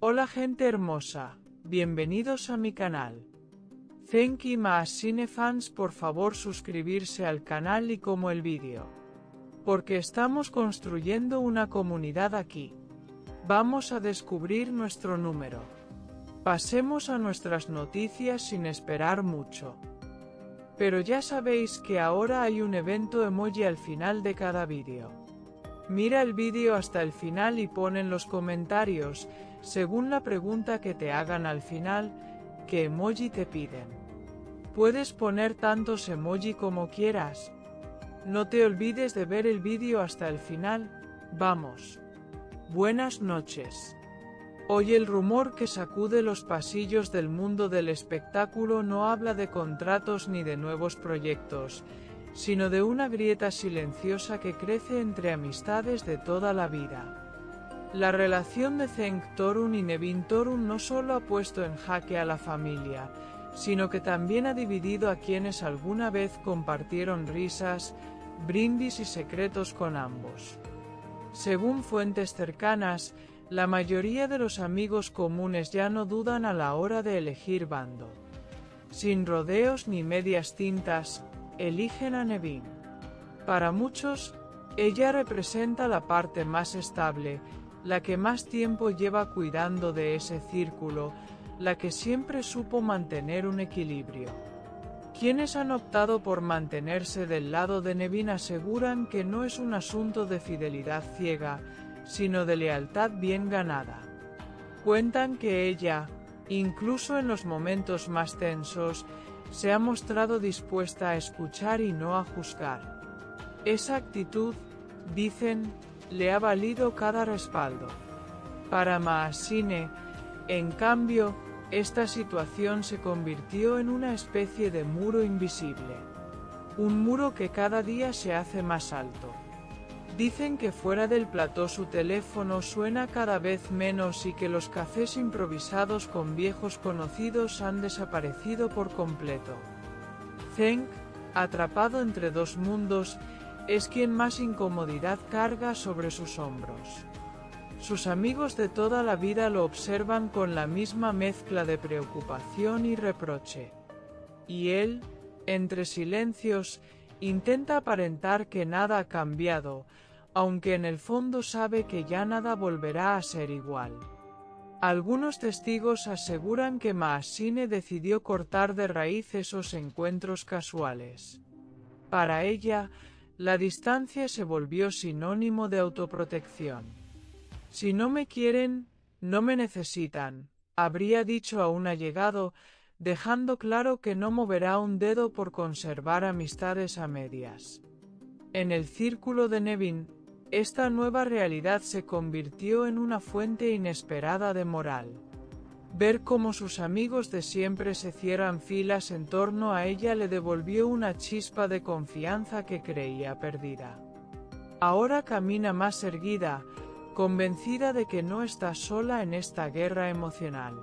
Hola gente hermosa, bienvenidos a mi canal. Thank you más cinefans, por favor suscribirse al canal y como el vídeo. Porque estamos construyendo una comunidad aquí. Vamos a descubrir nuestro número. Pasemos a nuestras noticias sin esperar mucho. Pero ya sabéis que ahora hay un evento emoji al final de cada vídeo. Mira el vídeo hasta el final y pon en los comentarios, según la pregunta que te hagan al final, qué emoji te piden. Puedes poner tantos emoji como quieras. No te olvides de ver el vídeo hasta el final. Vamos. Buenas noches. Hoy el rumor que sacude los pasillos del mundo del espectáculo no habla de contratos ni de nuevos proyectos, sino de una grieta silenciosa que crece entre amistades de toda la vida. La relación de Cenk Torun y Nevin Torun no solo ha puesto en jaque a la familia, sino que también ha dividido a quienes alguna vez compartieron risas, brindis y secretos con ambos. Según fuentes cercanas, la mayoría de los amigos comunes ya no dudan a la hora de elegir bando. Sin rodeos ni medias tintas, eligen a Nevin. Para muchos, ella representa la parte más estable, la que más tiempo lleva cuidando de ese círculo, la que siempre supo mantener un equilibrio. Quienes han optado por mantenerse del lado de Nevin aseguran que no es un asunto de fidelidad ciega, sino de lealtad bien ganada. Cuentan que ella, incluso en los momentos más tensos, se ha mostrado dispuesta a escuchar y no a juzgar. Esa actitud, dicen, le ha valido cada respaldo. Para Maasine, en cambio, esta situación se convirtió en una especie de muro invisible. Un muro que cada día se hace más alto. Dicen que fuera del plató su teléfono suena cada vez menos y que los cafés improvisados con viejos conocidos han desaparecido por completo. Cenk, atrapado entre dos mundos, es quien más incomodidad carga sobre sus hombros. Sus amigos de toda la vida lo observan con la misma mezcla de preocupación y reproche. Y él, entre silencios, intenta aparentar que nada ha cambiado, aunque en el fondo sabe que ya nada volverá a ser igual. Algunos testigos aseguran que Maasine decidió cortar de raíz esos encuentros casuales. Para ella, la distancia se volvió sinónimo de autoprotección. Si no me quieren, no me necesitan, habría dicho a un allegado, dejando claro que no moverá un dedo por conservar amistades a medias. En el círculo de Nevin, esta nueva realidad se convirtió en una fuente inesperada de moral. Ver cómo sus amigos de siempre se cierran filas en torno a ella le devolvió una chispa de confianza que creía perdida. Ahora camina más erguida, convencida de que no está sola en esta guerra emocional.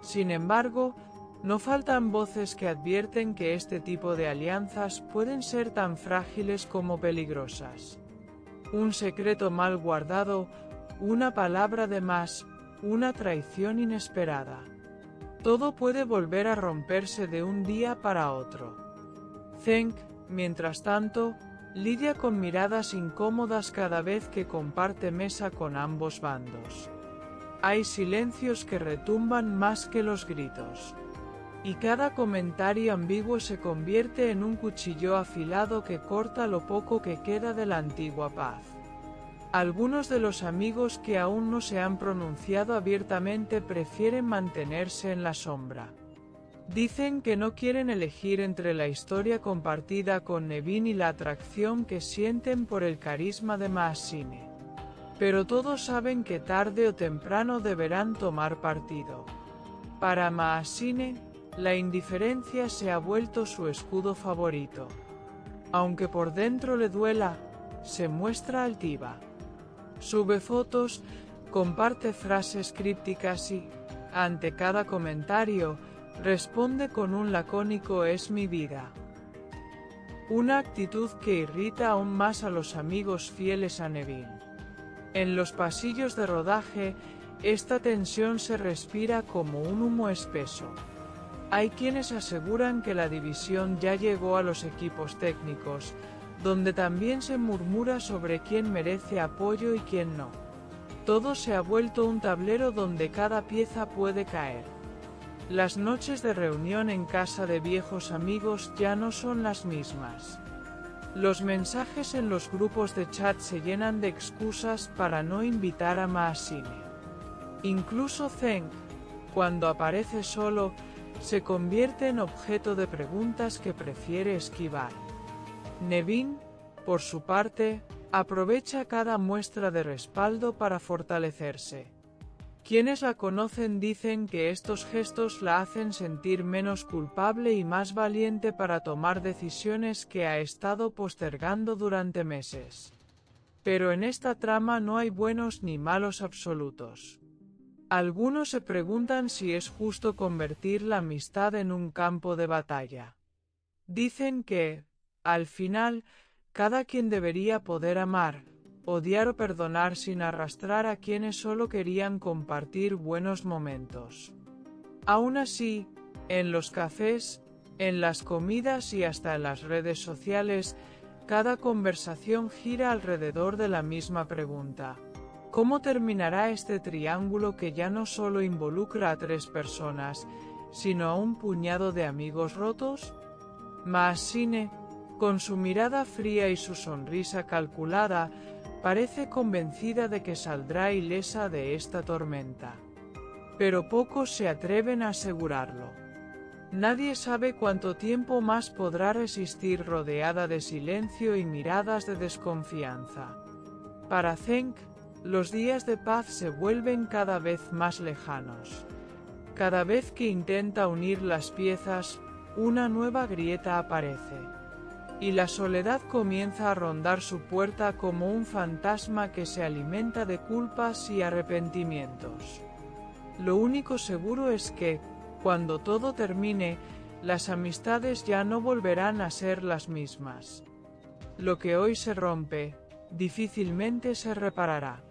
Sin embargo, no faltan voces que advierten que este tipo de alianzas pueden ser tan frágiles como peligrosas. Un secreto mal guardado, una palabra de más, una traición inesperada. Todo puede volver a romperse de un día para otro. Cenk, mientras tanto, lidia con miradas incómodas cada vez que comparte mesa con ambos bandos. Hay silencios que retumban más que los gritos. Y cada comentario ambiguo se convierte en un cuchillo afilado que corta lo poco que queda de la antigua paz. Algunos de los amigos que aún no se han pronunciado abiertamente prefieren mantenerse en la sombra. Dicen que no quieren elegir entre la historia compartida con Nevin y la atracción que sienten por el carisma de Maasine. Pero todos saben que tarde o temprano deberán tomar partido. Para Maasine, la indiferencia se ha vuelto su escudo favorito. Aunque por dentro le duela, se muestra altiva. Sube fotos, comparte frases crípticas y, ante cada comentario, responde con un lacónico "es mi vida". Una actitud que irrita aún más a los amigos fieles a Nevin. En los pasillos de rodaje, Esta tensión se respira como un humo espeso. Hay quienes aseguran que la división ya llegó a los equipos técnicos, donde también se murmura sobre quién merece apoyo y quién no. Todo se ha vuelto un tablero donde cada pieza puede caer. Las noches de reunión en casa de viejos amigos ya no son las mismas. Los mensajes en los grupos de chat se llenan de excusas para no invitar a Maasine. Incluso Zeng, cuando aparece solo, se convierte en objeto de preguntas que prefiere esquivar. Nevin, por su parte, aprovecha cada muestra de respaldo para fortalecerse. Quienes la conocen dicen que estos gestos la hacen sentir menos culpable y más valiente para tomar decisiones que ha estado postergando durante meses. Pero en esta trama no hay buenos ni malos absolutos. Algunos se preguntan si es justo convertir la amistad en un campo de batalla. Dicen que, al final, cada quien debería poder amar, odiar o perdonar sin arrastrar a quienes solo querían compartir buenos momentos. Aún así, en los cafés, en las comidas y hasta en las redes sociales, cada conversación gira alrededor de la misma pregunta. ¿Cómo terminará este triángulo que ya no solo involucra a 3 personas, sino a un puñado de amigos rotos? Maasine, con su mirada fría y su sonrisa calculada, parece convencida de que saldrá ilesa de esta tormenta. Pero pocos se atreven a asegurarlo. Nadie sabe cuánto tiempo más podrá resistir rodeada de silencio y miradas de desconfianza. Para Zeng, los días de paz se vuelven cada vez más lejanos. Cada vez que intenta unir las piezas, una nueva grieta aparece. Y la soledad comienza a rondar su puerta como un fantasma que se alimenta de culpas y arrepentimientos. Lo único seguro es que, cuando todo termine, las amistades ya no volverán a ser las mismas. Lo que hoy se rompe, difícilmente se reparará.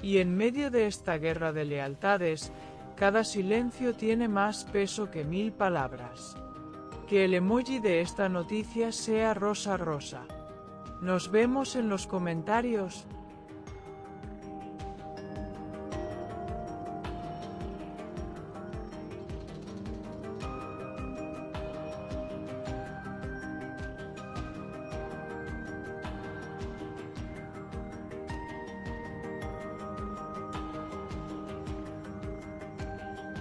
Y en medio de esta guerra de lealtades, cada silencio tiene más peso que 1000 palabras. Que el emoji de esta noticia sea rosa rosa. Nos vemos en los comentarios.